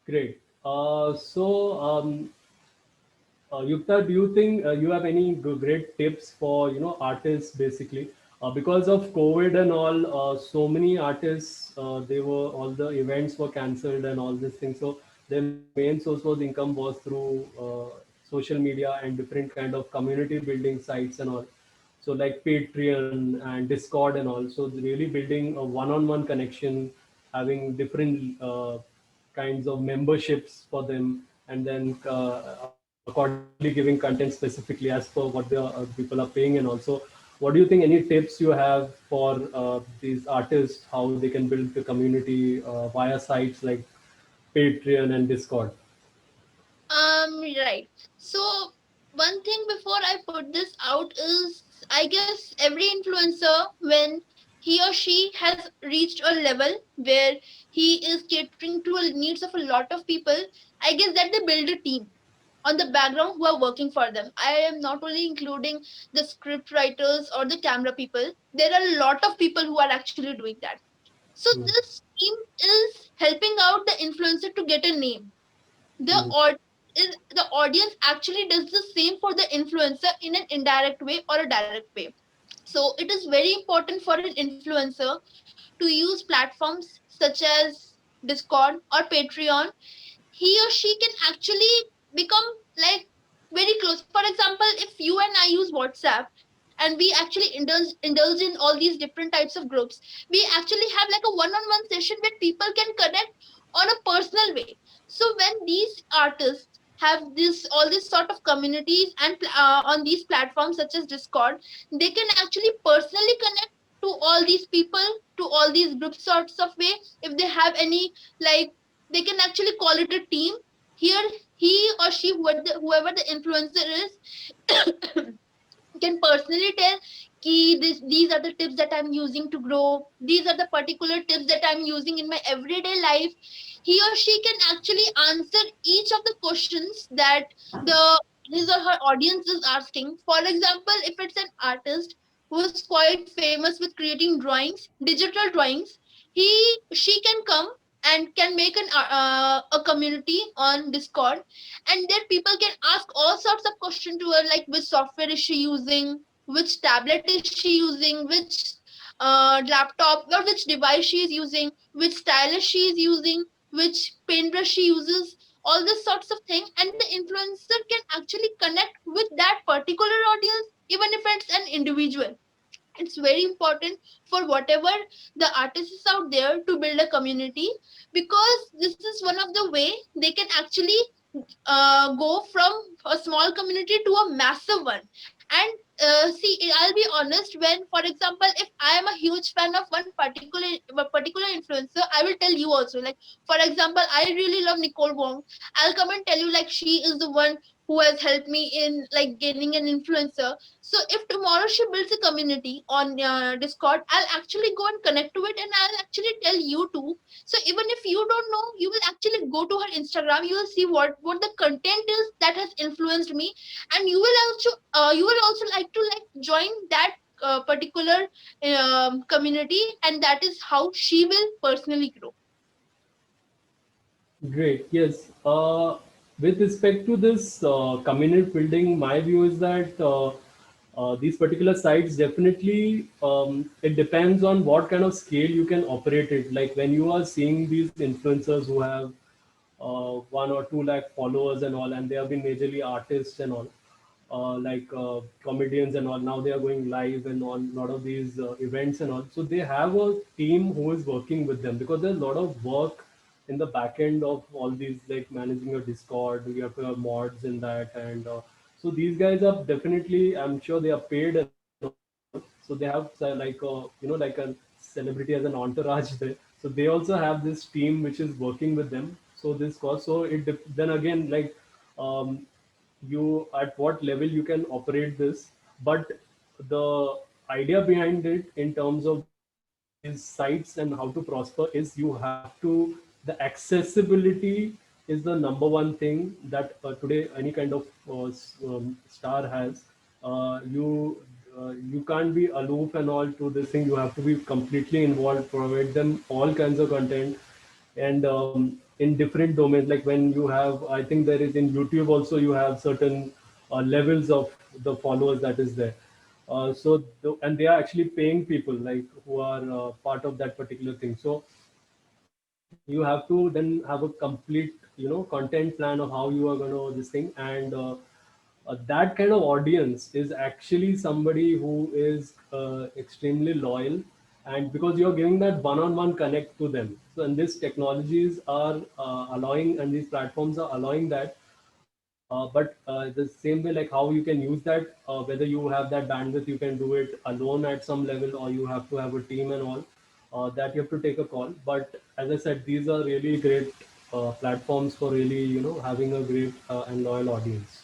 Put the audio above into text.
Great. Yukta, do you think you have any great tips for artists basically? Because of COVID and all, so many artists they were all the events were cancelled and all these things. So their main source was income was through social media and different kind of community building sites and all. So like Patreon and Discord and all. So really building a one-on-one connection, having different kinds of memberships for them, and then accordingly giving content specifically as per what the people are paying. And also, what do you think? Any tips you have for these artists, how they can build the community via sites like Patreon and Discord? Right. So one thing before I put this out is, I guess every influencer, when he or she has reached a level where he is catering to a needs of a lot of people, I guess that they build a team on the background who are working for them. I am not only including the script writers or the camera people. There are a lot of people who are actually doing that. So Hmm. this team is helping out the influencer to get a name. the Hmm. aud- the audience actually does the same for the influencer in an indirect way or a direct way. So it is very important for an influencer to use platforms such as Discord or Patreon. He or she can actually become like very close. For example, if you and I use WhatsApp and we actually indulge in all these different types of groups, we actually have like a one-on-one session where people can connect on a personal way. So when these artists have this all these sort of communities and on these platforms such as Discord, they can actually personally connect to all these people, to all these group sorts of way. If they have any, like, they can actually call it a team. Here he or she, whoever the influencer is, can personally tell ki these are the tips that I'm using to grow, these are the particular tips that I'm using in my everyday life. He or she can actually answer each of the questions that the his or her audience is asking. For example, if it's an artist who is quite famous with creating drawings, digital drawings, he she can come and can make a community on Discord, and there people can ask all sorts of questions to her, like which software is she using, which tablet is she using, which laptop or which device she is using, which stylus she is using, which paintbrush she uses, all these sorts of things. And the influencer can actually connect with that particular audience, even if it's an individual. It's very important for whatever the artist is out there to build a community, because this is one of the way they can actually go from a small community to a massive one. And see, I'll be honest, when, for example, if I am a huge fan of one particular influencer, I will tell you also, like, for example, I really love Nicole Wong. I'll come and tell you, like, she is the one who has helped me in like gaining an influencer. So if tomorrow she builds a community on Discord, I'll actually go and connect to it, and I'll actually tell you too. So even if you don't know, you will actually go to her Instagram, you will see what the content is that has influenced me, and you will also like to like join that particular community, and that is how she will personally grow. Great. Yes. With respect to this community building, my view is that these particular sites definitely it depends on what kind of scale you can operate it. Like when you are seeing these influencers who have 1 or 2 lakh followers and all, and they have been majorly artists and all, like comedians and all. Now they are going live and on a lot of these events and all. So they have a team who is working with them because there's a lot of work in the back end of all these, like managing your Discord. You have to have mods in that, and so these guys are definitely. I'm sure they are paid and all. So they have like a celebrity as an entourage there. So they also have this team which is working with them. So this cost. So then again, like um, you at what level you can operate this, but the idea behind it in terms of these sites and how to prosper is you have to, the accessibility is the number one thing that today any kind of star has. You can't be aloof and all to this thing. You have to be completely involved, provide them all kinds of content. And in different domains. Like when you have, I think there is in YouTube also, you have certain levels of the followers that is there. And they are actually paying people like who are part of that particular thing. So you have to then have a complete, content plan of how you are going to this thing. And that kind of audience is actually somebody who is extremely loyal, and because you're giving that one-on-one connect to them. So, and these technologies are allowing, and these platforms are allowing that. But the same way, like how you can use that, whether you have that bandwidth, you can do it alone at some level, or you have to have a team and all. That you have to take a call. But as I said, these are really great platforms for really, having a great and loyal audience.